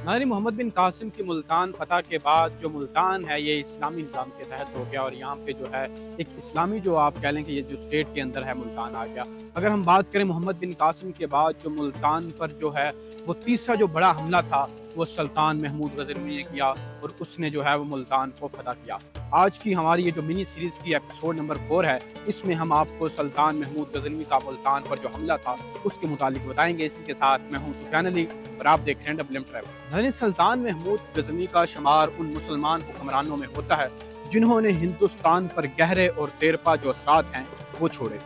नाज़रीन, मोहम्मद बिन कासिम की मुल्तान फ़तह के बाद जो मुल्तान है ये इस्लामी निज़ाम के तहत हो गया और यहाँ पे जो है एक इस्लामी जो आप कह लें कि ये जो स्टेट के अंदर है मुल्तान आ गया। अगर हम बात करें मोहम्मद बिन कासिम के बाद जो मुल्तान पर जो है वो तीसरा जो बड़ा हमला था वो सुल्तान महमूद गज़नवी ने किया और उसने जो है वो मुल्तान को फ़तह किया। आज की हमारी ये जो मिनी सीरीज़ की एपिसोड नंबर 4 है, इसमें हम आपको सुल्तान महमूद गज़नवी का मुल्तान पर जो हमला था उसके मुतालिक बताएंगे। इसी के साथ मैं हूँ सुफियान अली और आप देख रहे हैं डब्ल्यूएम ट्रैवल। सुल्तान महमूद गज़नवी का शुमार उन मुसलमान हुक्मरानों में होता है जिन्होंने हिंदुस्तान पर गहरे और देरपा जो असरात हैं वो छोड़े।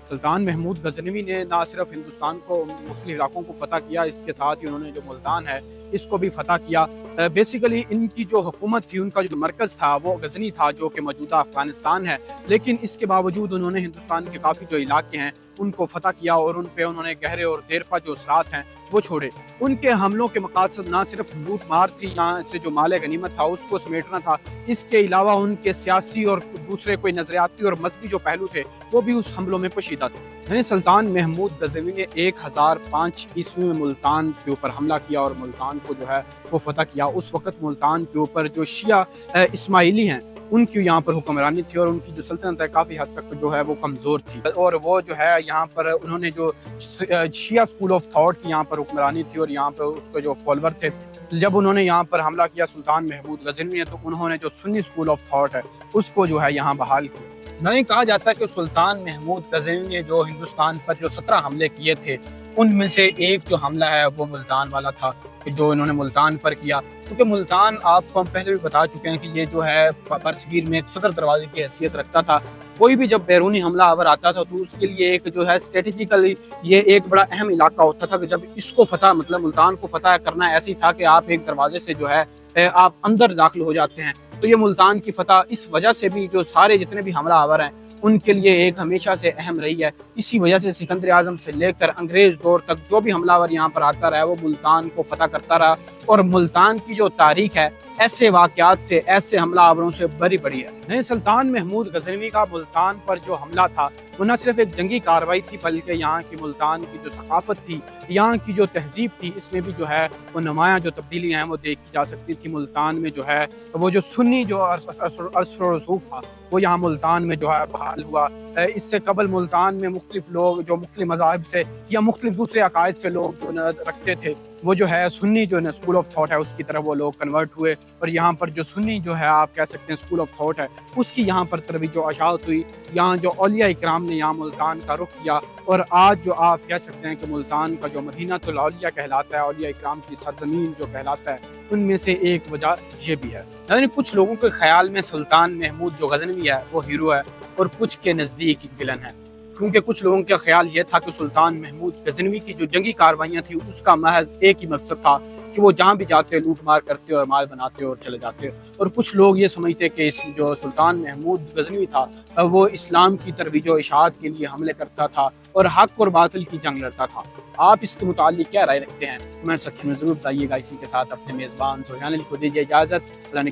सुल्तान महमूद गज़नवी ने ना सिर्फ हिंदुस्तान को मुख्तलिफ इलाकों को फ़तह किया, इसके साथ ही उन्होंने जो मुल्तान है इसको भी फ़तह किया। बेसिकली इनकी जो हुकूमत थी, उनका जो मरकज़ था वो गज़नी था जो कि मौजूदा अफ़गानिस्तान है, लेकिन इसके बावजूद उन्होंने हिंदुस्तान के काफ़ी जो इलाके हैं उनको फ़तह किया और उन पे उन्होंने गहरे और देरपा जो असरात हैं वो छोड़े। उनके हमलों के मकासद ना सिर्फ लूट मार थी, यहाँ से जो माल गनीमत था उसको समेटना था, इसके अलावा उनके सियासी और दूसरे कोई नज़रियाती और मजहबी जो पहलू थे वो भी उस हमलों में पोशीदा थे। सुल्तान महमूद गज़नवी ने 1005 ईस्वी में मुल्तान के ऊपर हमला किया और मुल्तान को जो है वो फ़तह किया। उस वक़्त मुल्तान के ऊपर जो शिया इस्माइली हैं उनकी यहाँ पर हुक्मरानी थी और उनकी जो सल्तनत है काफ़ी हद तक जो है वो कमज़ोर थी और वो जो है यहाँ पर उन्होंने जो शिया स्कूल ऑफ थॉट की यहाँ पर हुक्मरानी थी और यहाँ पर उसके जो फॉलोवर थे, जब उन्होंने यहाँ पर हमला किया सुल्तान महमूद गज़नवी ने, तो उन्होंने जो सुन्नी स्कूल ऑफ थॉट है उसको जो है यहाँ बहाल किया। नहीं कहा जाता कि सुल्तान महमूद गज़नवी ने जो हिंदुस्तान पर जो 17 हमले किए थे उनमें से एक जो हमला है वो मुल्तान वाला था जो इन्होंने मुल्तान पर किया, क्योंकि मुल्तान आपको हम पहले भी बता चुके हैं कि ये जो है बरसगीर में एक सदर दरवाजे की हैसियत रखता था। कोई भी जब बैरूनी हमला आवर आता था तो उसके लिए एक जो है स्ट्रेटेजिकली ये एक बड़ा अहम इलाका होता था कि जब इसको फतह मतलब मुल्तान को फतह करना ऐसी था कि आप एक दरवाजे से जो है आप अंदर दाखिल हो जाते हैं। तो ये मुल्तान की फतह इस वजह से भी जो सारे जितने भी हमला आवर हैं उनके लिए एक हमेशा से अहम रही है। इसी वजह से सिकंदर आजम से लेकर अंग्रेज दौर तक जो भी हमलावर यहाँ पर आता रहा वो मुल्तान को फतह करता रहा और मुल्तान की जो तारीख है ऐसे वाक़यात से, ऐसे हमलावरों से भरी पड़ी है। सुल्तान महमूद गज़नवी का मुल्तान पर जो हमला था वो न सिर्फ एक जंगी कार्रवाई थी बल्कि यहाँ की मुल्तान की जो सकाफत थी, यहाँ की जो तहजीब थी, इसमें भी जो है वो नुमायाँ जो तब्दीलियाँ हैं वो देखी जा सकती थी। मुल्तान में जो है वो जो सुन्नी जो असर रसूख था वो यहाँ मुल्तान में जो है बहाल हुआ। इससे कबल मुल्तान में मुख्तलिफ लोग जो मुख्तलिफ मज़ाहिब से या मुख्तलिफ दूसरे अकायद से लोग जो रखते थे वो जो है सुन्नी जो है स्कूल ऑफ थॉट है उसकी तरफ वो लोग कन्वर्ट हुए और यहाँ पर जो सुन्नी जो है आप कह सकते हैं स्कूल ऑफ थॉट है उसकी यहाँ पर तरफ जो अशात हुई। यहाँ जो औलिया इकराम ने यहाँ मुल्तान का रुख किया और आज जो आप कह सकते हैं कि मुल्तान का जो मदीनातुल औलिया कहलाता है, औलिया इकराम की सरजमीन जो कहलाता है, उनमें से एक वजह ये भी है। यानी कुछ लोगों के ख्याल में सुल्तान महमूद जो गज़नवी है वो हीरो है और कुछ के नज़दीक विलन है, क्योंकि कुछ लोगों का ख्याल ये था कि सुल्तान महमूद गज़नवी की जो जंगी कार्रवाइयाँ थी उसका महज एक ही मकसद था कि वो जहाँ भी जाते लूट मार करते और माल बनाते और चले जाते। और कुछ लोग ये समझते कि इस जो सुल्तान महमूद गज़नवी था वो इस्लाम की तरवीज व इशाअत के लिए हमले करता था और हक और बातिल की जंग लड़ता था। आप इसके मुतालिक क्या राय रखते हैं? कमेंट सेक्शन में ज़रूर बताइएगा। इसी के साथ अपने मेज़बान सुफियान अली को दीजिए इजाज़त। अल्लाह ने